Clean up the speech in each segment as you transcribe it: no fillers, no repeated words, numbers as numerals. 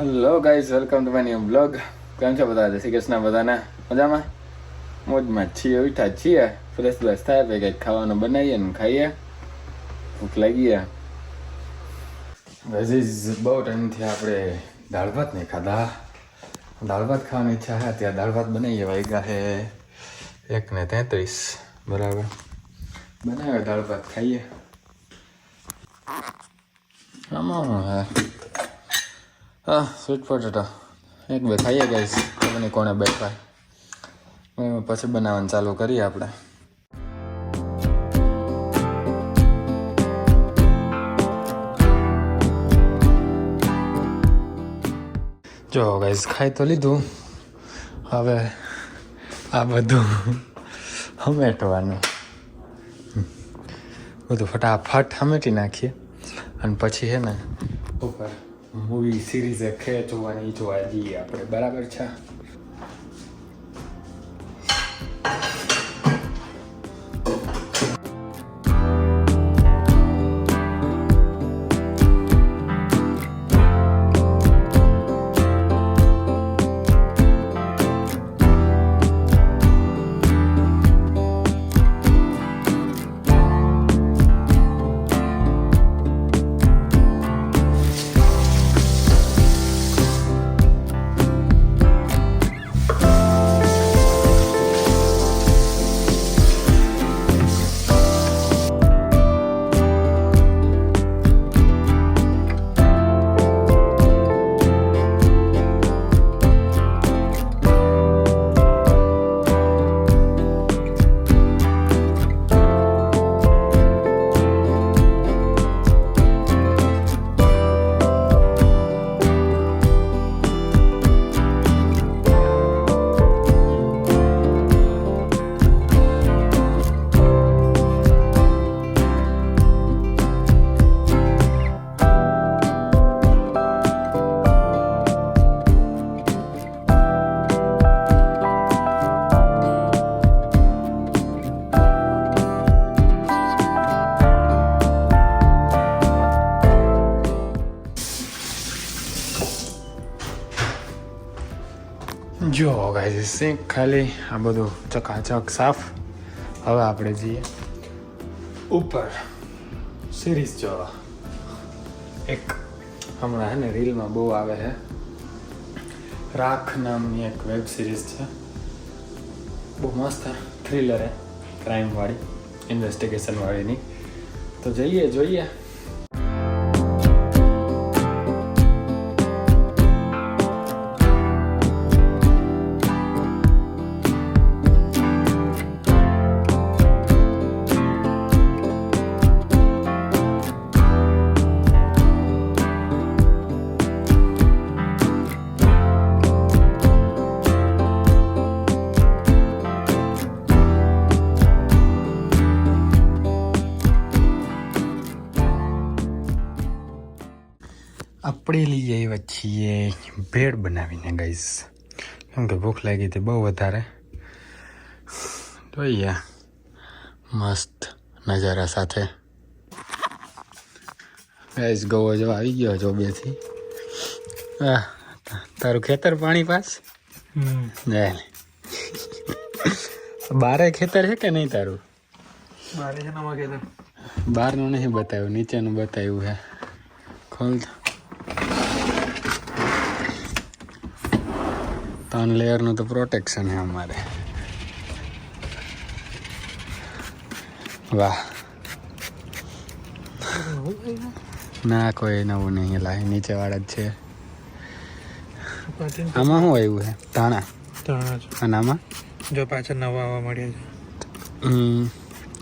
Hello guys, welcome to my new blog. કેમ છો બધા? જય શ્રી કૃષ્ણ. બધાને મજામાં? મોજમાં છીએ, ઉઠા છીએ, ફ્રેશ બ્રેશ થાય પછી કંઈક ખાવાનું બનાવીએ ને ખાઈએ. ભૂખ લાગી. ગાઈઝ બહુ ટાઈમથી આપણે દાળ ભાત નહીં ખાધા. દાળ ભાત ખાવાની ઈચ્છા છે, ત્યાં દાળ ભાત બનાવીએ. વાગ્યા છે 1:33 બરાબર. બનાવે દાળ ભાત ખાઈએ. આમાં હા સ્વીટ પોટેટો એક બે ખાઈએ ગાઈસ. ખબર નહીં કોણે બેઠા. પછી બનાવવાનું ચાલુ કરીએ આપણે. જો ગાઈસ ખાઈ તો લીધું, હવે આ બધું હમેટવાનું. બધું ફટાફટ હમેટી નાખીએ અને પછી છે ને ઉપર મૂવી સિરીઝ છે જોવાની, જોવા જઈએ આપણે. બરાબર છે. જો ગાઈઝ સિંક ખાલી, આ બધું ચકાચક સાફ. હવે આપણે જઈએ ઉપર સિરીઝ જોવા. એક હમણાં હે ને રીલમાં બહુ આવે છે, રાખ નામની એક વેબ સિરીઝ છે. બહુ મસ્ત થ્રિલર હે, ક્રાઇમવાળી, ઇન્વેસ્ટિગેશનવાળીની. તો જઈએ જોઈએ. આપણે લઈ આવ્યા છીએ ભેળ બનાવીને ગાઈસ, કેમ કે ભૂખ લાગી હતી બહુ વધારે. જોઈએ મસ્ત નજારા સાથે. ગાઈસ ગવો જો આવી ગયો જોબેથી. તારું ખેતર પાણી પાસ બારે ખેતર છે કે નહીં તારું? બારે છે નવા ખેતર. બહારનું નહીં બતાવ્યું, નીચેનું બતાવ્યું છે. ખોલ. 3 લેયરનું તો પ્રોટેક્શન છે અમારે. વાહ. ના કોઈ નવું નહીં, લાય નીચે વાળા જ છે. આમાં શું આવ્યું છે? ધાણા. અને આમાં જો પાછળ નવા આવવા મળ્યા છે.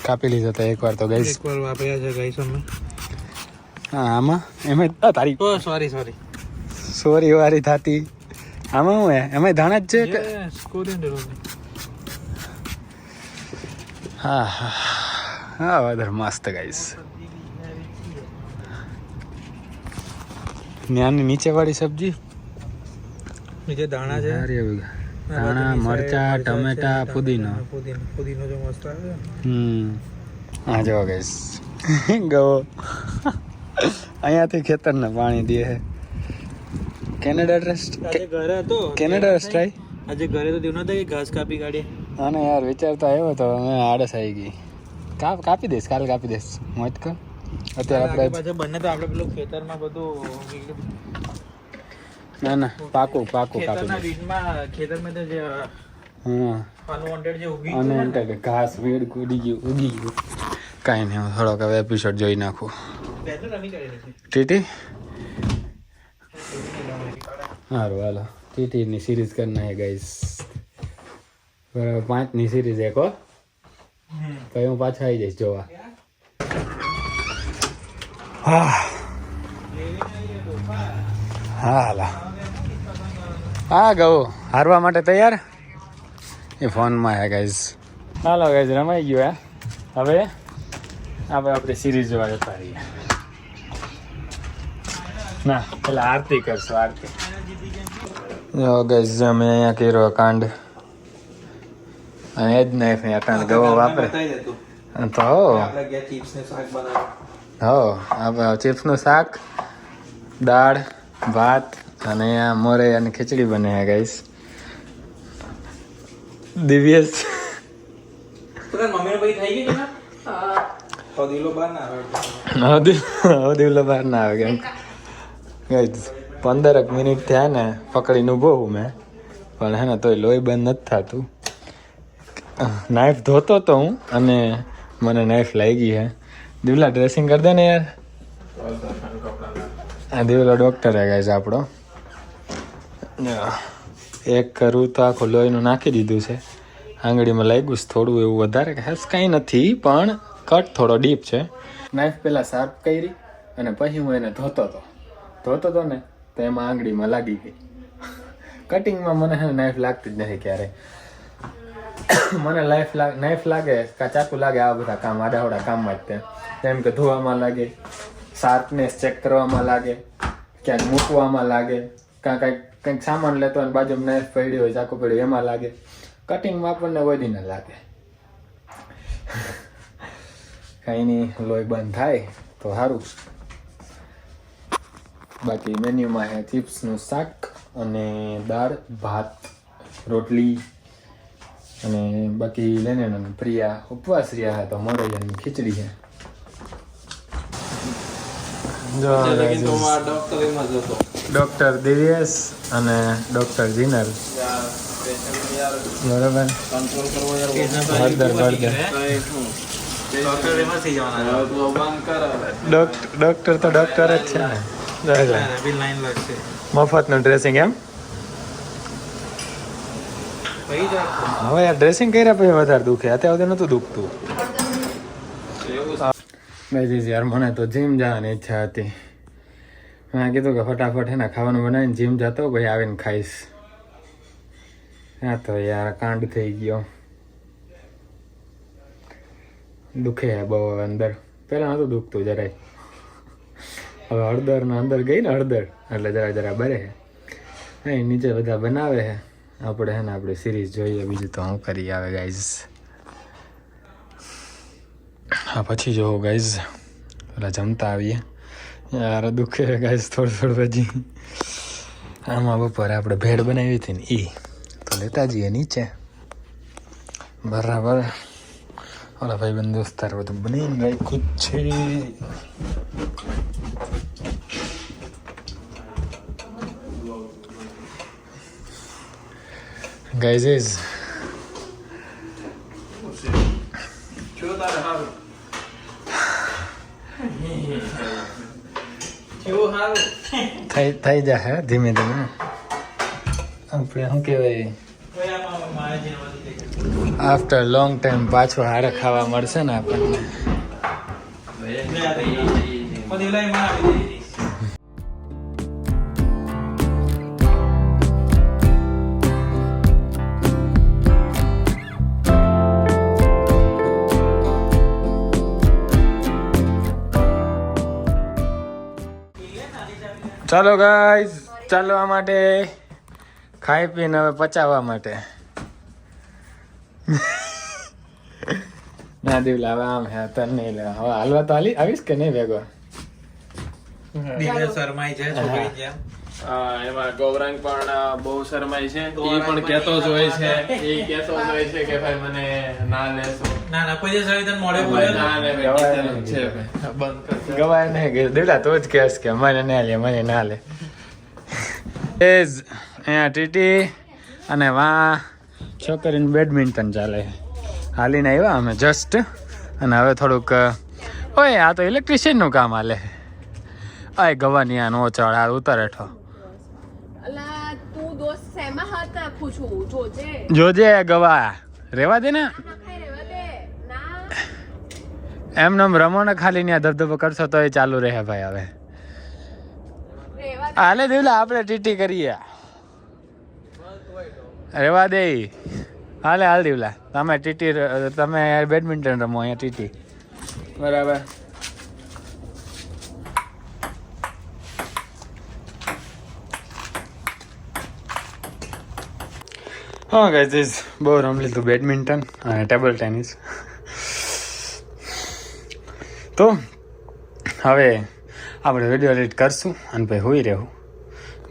કાપી લીધા હતા એકવાર તો ગઈ. એકવાર વાપર્યા છે ગાઈસ અમે. હા આમાં એમ તારી સોરી સોરી વારી થતી. આમાં શું હે? એમાં ધાણા જ છે કે? હા હા હા, વધારે મસ્ત ગાઈસ. નાની નીચે વાળી સબ્જી, નીચે દાણા છે. ધાણા, મરચા, ટમેટા, પુદીનો. પુદીનો જો મસ્ત આવે. હા જો ગાઈસ ગવો અહીંયાથી ખેતરને પાણી દે છે. કેનેડા ટ્રસ્ટ આજે ઘરે હતો કેનેડા ટ્રાય આજે ઘરે તો દેવું નતા કે ઘાસ કાપી કાઢીએ. આને યાર વિચાર તો આવ્યો તો અમે આળસ આવી ગઈ. કાપી દઈશ કાલે કાપી દઈશ મોજ કર. અત્યારે આપણે પાછા બંને તો આપણે પેલું ખેતરમાં બધું ના પાકું કાપી ખેતરના દઈશ. વીજમાં ખેતરમાં તો જે હા અનવોન્ટેડ જે ઉગી અને એમ કે ઘાસ વેડ ઉડી ગયું કાંઈ નહીં હું થોડોક હવે એપિસોડ જોઈ નાખું. બેન રમી કરી છે ટીટી સારું હાલો ટીટીની સિરીઝ કરી નાખે ગાઈસ. બરાબર 5ની સિરીઝ એક હો પછી હું પાછા આવી જઈશ જોવા. હા હાલા હા ગયો હારવા માટે તૈયાર એ ફોનમાં હે ગાઈઝ. હાલો ગાઈઝ રમાઈ ગયો હે. હવે આપણે સિરીઝ જોવા જતા રહીએ. ના પેલા આરતી કરશું આરતી. જો ગાઈઝ અમે અહીંયા કર્યો કાંડ અને એ જ નાઈફ અહીંયા કાંડ ગવો વાપરે તો આપણે ચિપ્સનું શાક દાળ ભાત અને અહીંયા મોરે અને ખીચડી બને છે ગાઈઝ. દિવ્યેશ દિવલો બહાર ના આવે કેમ ગાઈઝ 15 મિનિટ થયા ને પકડીને ઊભો હું મેં પણ હે ને તોય લોહી બંધ નથી થતું. નાઈફ ધોતો તો હું અને મને નાઈફ લાગી હે. દિવલા ડ્રેસિંગ કરી દે ને યાર. આ દિવલો ડૉક્ટર હે ગાઈઝ આપણો. એક કરું તો આખું લોહીનું નાખી દીધું છે. આંગળીમાં લાગ્યું છે થોડું એવું વધારે ખાસ કાંઈ નથી પણ કટ થોડો ડીપ છે. નાઈફ પહેલાં શાર્પ કરી અને પછી હું એને ધોતો હતો ને તો એમાં આંગળીમાં લાગી ગઈ. કટિંગમાં મને નાઈફ લાગતી જ નથી ક્યારેય. મને નાઈફ લાગે કાં ચાકુ લાગે આવા બધા કામ આડાવડા કામમાં જ જેમ કે ધોવામાં લાગે, શાર્પનેસ ચેક કરવામાં લાગે, ક્યાંક મૂકવામાં લાગે, કાં કંઈક સામાન લેતો હોય બાજુમાં નાઈફ પડી હોય ચાકુ પડ્યું એમાં લાગે. કટિંગમાં આપણને કોઈ ના લાગે. કાંઈ નહીં લોહી બંધ થાય તો સારું. બાકી મેન્યુમાં છે ચિપ્સનું શાક અને દાળ ભાત રોટલી અને બાકી લેને પ્રિયા ઉપવાસ રહ્યા તો મોરૈયાની ખીચડી છે. ડૉક્ટર દિવ્યેશ અને ડૉક્ટર જીનલ બરાબર. હળદર ડૉક્ટર તો ડૉક્ટર જ છે ને. મફતનું ડ્રેસિંગ એમ. હવે યાર ડ્રેસિંગ કર્યા પછી વધારે દુખે. અત્યારે નહોતું દુખતું. ભાઈ યાર મને તો જીમ જવાની ઈચ્છા હતી. મેં કીધું કે ફટાફટ હે ને ખાવાનું બનાવીને જીમ જતો પછી આવીને ખાઈશ. હા તો યાર કાંડ થઈ ગયો. દુખે હે બહુ અંદર. પહેલાં નહોતું દુખતું જરાય. હવે હળદરના અંદર ગઈ ને હળદર એટલે જરા બરે હે. અહીં નીચે બધા બનાવે હે. આપણે હે ને આપણે સિરીઝ જોઈએ બીજું તો હું કરી આવે ગાઈઝ. હા પછી જોવો ગાઈઝ પેલા જમતા આવીએ. યાર દુખે ગાઈઝ થોડું પછી. આમાં બપોરે આપણે ભેળ બનાવી હતી ને એ તો લેતા જઈએ નીચે. બરાબર ઓલા ભાઈ બંધ દોસ્તાર બધું બનાવીને રાખ્યું છે. Guys is થઈ જશે ધીમે ધીમે. આપણે શું કહેવાય આફ્ટર લોંગ ટાઈમ પાછું હારે ખાવા મળશે ને આપણને. ચાલો ગાઈઝ ચાલવા માટે ખાઈ પીને હવે પચાવવા માટે. ના દેવલા હવે આમ હે તને નહીં લે હવે હાલવા તો આવીશ કે નહીં ભેગો. એમાં ગૌરાંગ પણ બહુ શરમાય છે એ પણ કહેતો જ હોય છે કે ભાઈ મને ના લેશો ના ના કોઈ દિવસ આવી તને મોડે બોલે ના લે ભાઈ છે ભાઈ બંધ કર ગવાય નહીં કે દેવલા તો જ કહેશ કે મને ના લે એ જ અહીંયા ટીટી અને વા છોકરીનું બેડમિન્ટન ચાલે હાલીને આવ્યા અમે જસ્ટ અને હવે થોડુંક ઓય આ તો ઇલેક્ટ્રિશિયનનું કામ હાલે આ ગવાની આ નો ચડ આ ઉતાર હેઠો અલા તું દોસ્ત શેમાં હાથ નાખું છું જોજે જોજે ગવા રેવા દે ને ખાઈ રહેવા દે ના એમ નમ રમો ને ખાલી ત્યાં ધબધબો કરશો તો એ ચાલુ રહે ભાઈ હવે રહેવા હાલે દેવલા આપણે ટીટી કરીએ રેવા દે હાલે હાલ દેવલા તમે ટીટી તમે બેડમિન્ટન રમો અહીંયા ટીટી બરાબર હા ગાઈઝ બહુ રમી લીધું બેડમિન્ટન અને ટેબલ ટેનિસ તો હવે આપણે વિડીયો એડિટ કરશું અને પછી હોઈ રહેવું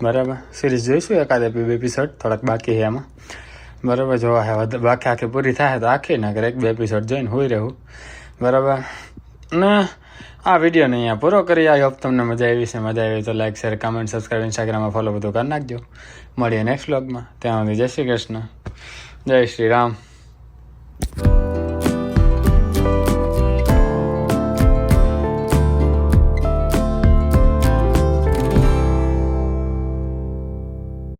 બરાબર સિરીઝ જોઈશું એકાદ એપિસોડ થોડાક બાકી છે એમાં બરાબર જોવા હે બાકી આખી પૂરી થાય તો આખી નગર એક બે એપિસોડ જોઈને હોઈ રહેવું બરાબર ને આ વિડીયોને અહીંયા પૂરો કરી આવી હોપ તમને મજા આવી તો લાઈક શેર કમેન્ટ સબસ્ક્રાઈબ ઇન્સ્ટાગ્રામમાં ફોલો બધું કરી નાખજો મળીએ નેક્સ્ટ વ્લોગમાં ત્યાં સુધી જય શ્રી કૃષ્ણ જય શ્રી રામ